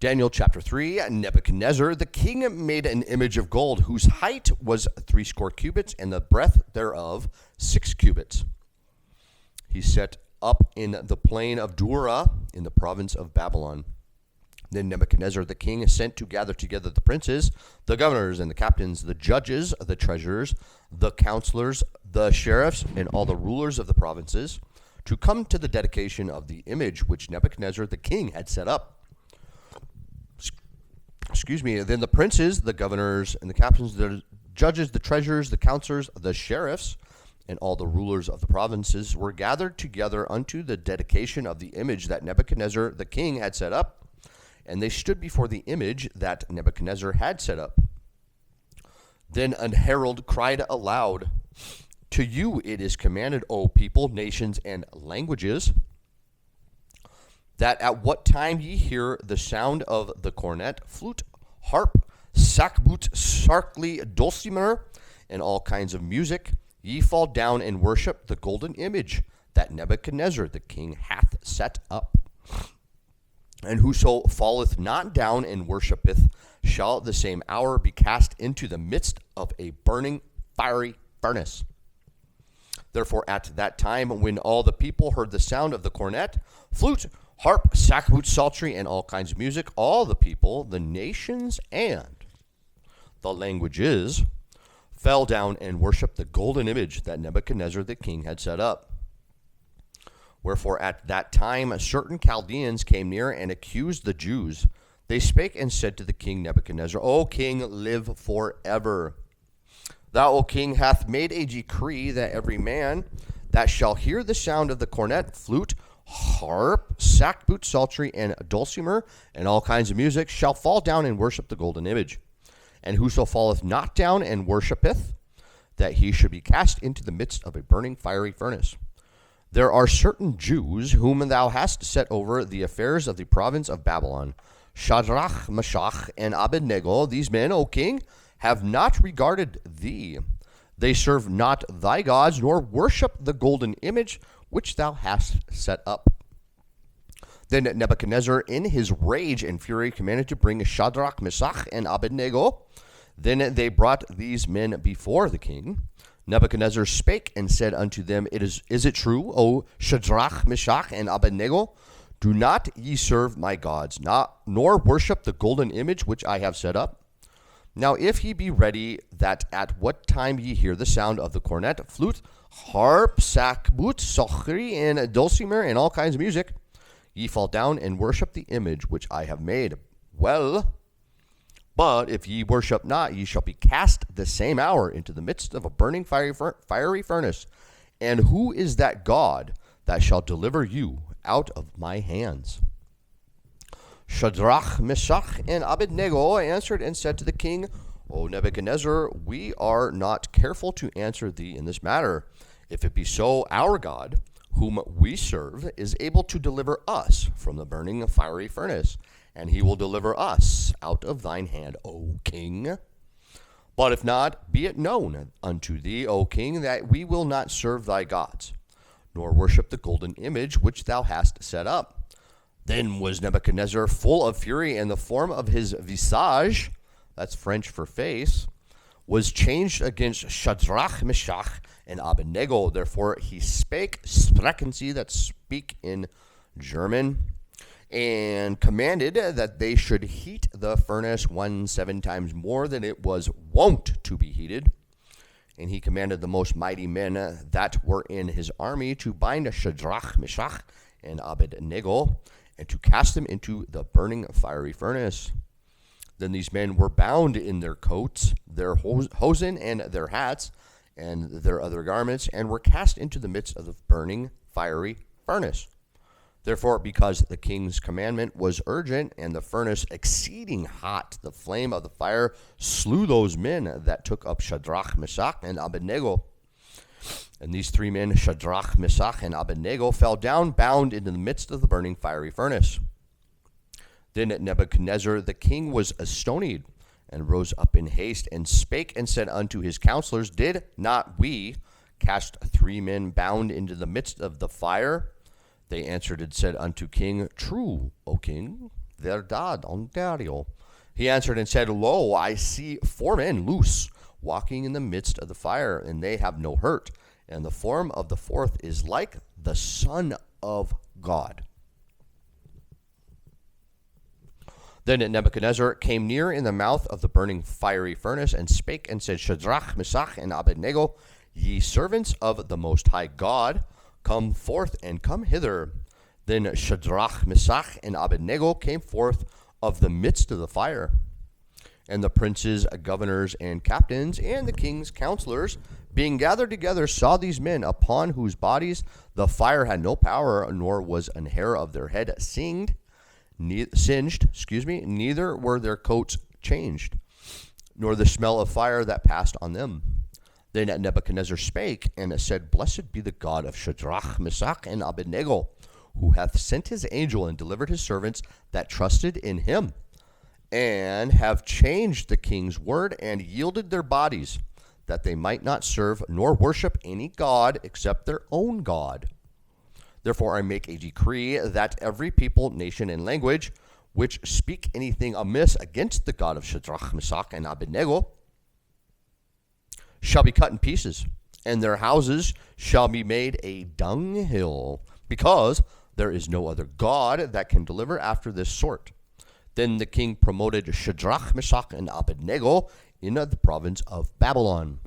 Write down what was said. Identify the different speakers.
Speaker 1: Daniel chapter 3, Nebuchadnezzar the king made an image of gold, whose height was 80 cubits, and the breadth thereof 6 cubits. He set up in the plain of Dura, in the province of Babylon. Then Nebuchadnezzar the king sent to gather together the princes, the governors, and the captains, the judges, the treasurers, the counselors, the sheriffs, and all the rulers of the provinces, to come to the dedication of the image which Nebuchadnezzar the king had set up. Then the princes, the governors, and the captains, the judges, the treasurers, the counselors, the sheriffs, and all the rulers of the provinces were gathered together unto the dedication of the image that Nebuchadnezzar the king had set up. And they stood before the image that Nebuchadnezzar had set up. Then an herald cried aloud, "To you it is commanded, O people, nations, and languages, that at what time ye hear the sound of the cornet, flute, harp, sackbut, sarkly, dulcimer, and all kinds of music, ye fall down and worship the golden image that Nebuchadnezzar the king hath set up. And whoso falleth not down and worshipeth shall at the same hour be cast into the midst of a burning fiery furnace. Therefore at that time, when all the people heard the sound of the cornet, flute, harp, sackbut, psaltery, and all kinds of music, all the people, the nations, and the languages fell down and worshipped the golden image that Nebuchadnezzar the king had set up. Wherefore at that time certain Chaldeans came near and accused the Jews. They spake and said to the king Nebuchadnezzar, O king, live forever. Thou, O king, hath made a decree that every man that shall hear the sound of the cornet, flute, harp, sackbut, psaltery, and dulcimer, and all kinds of music, shall fall down and worship the golden image. And whoso falleth not down and worshipeth, that he should be cast into the midst of a burning fiery furnace. There are certain Jews whom thou hast set over the affairs of the province of Babylon, Shadrach, Meshach, and Abednego. These men, O king, have not regarded thee. They serve not thy gods, nor worship the golden image which thou hast set up. Then Nebuchadnezzar, in his rage and fury, commanded to bring Shadrach, Meshach, and Abednego. Then they brought these men before the king. Nebuchadnezzar spake and said unto them, Is it true, O Shadrach, Meshach, and Abednego? Do not ye serve my gods, nor worship the golden image which I have set up? Now if ye be ready, that at what time ye hear the sound of the cornet, flute, harp, sackbut, psaltery, and dulcimer, and all kinds of music, ye fall down and worship the image which I have made. Well, but if ye worship not, ye shall be cast the same hour into the midst of a burning fiery furnace. And who is that God that shall deliver you out of my hands? Shadrach, Meshach, and Abednego answered and said to the king, O Nebuchadnezzar, we are not careful to answer thee in this matter. If it be so, our God, whom we serve, is able to deliver us from the burning fiery furnace, and he will deliver us out of thine hand, O king. But if not, be it known unto thee, O king, that we will not serve thy gods, nor worship the golden image which thou hast set up. Then was Nebuchadnezzar full of fury, and the form of his visage, that's French for face, was changed against Shadrach, Meshach, and Abednego. Therefore he spake, sprechen sie, that speak in German, and commanded that they should heat the furnace 17 times more than it was wont to be heated. And he commanded the most mighty men that were in his army to bind Shadrach, Meshach, and Abednego, and to cast them into the burning fiery furnace. Then these men were bound in their coats, their hosen, and their hats, and their other garments, and were cast into the midst of the burning fiery furnace. Therefore, because the king's commandment was urgent, and the furnace exceeding hot, the flame of the fire slew those men that took up Shadrach, Meshach, and Abednego. And these three men, Shadrach, Meshach, and Abednego, fell down bound into the midst of the burning fiery furnace. Then Nebuchadnezzar the king was astonied, and rose up in haste, and spake and said unto his counselors, Did not we cast three men bound into the midst of the fire? They answered and said unto king, True, O king. Verdad, Ontario. He answered and said, Lo, I see 4 men loose, walking in the midst of the fire, and they have no hurt. And the form of the 4th is like the Son of God. Then Nebuchadnezzar came near in the mouth of the burning fiery furnace, and spake and said, Shadrach, Meshach, and Abednego, ye servants of the Most High God, come forth and come hither. Then Shadrach, Meshach, and Abednego came forth of the midst of the fire. And the princes, governors, and captains, and the king's counselors, being gathered together, saw these men, upon whose bodies the fire had no power, nor was an hair of their head singed, neither were their coats changed, nor the smell of fire that passed on them. Then Nebuchadnezzar spake and said, Blessed be the God of Shadrach, Meshach, and Abednego, who hath sent his angel and delivered his servants that trusted in him, and have changed the king's word and yielded their bodies, that they might not serve nor worship any god except their own God. Therefore I make a decree that every people, nation, and language which speak anything amiss against the God of Shadrach, Meshach, and Abednego shall be cut in pieces, and their houses shall be made a dunghill, because there is no other God that can deliver after this sort. Then the king promoted Shadrach, Meshach, and Abednego in the province of Babylon.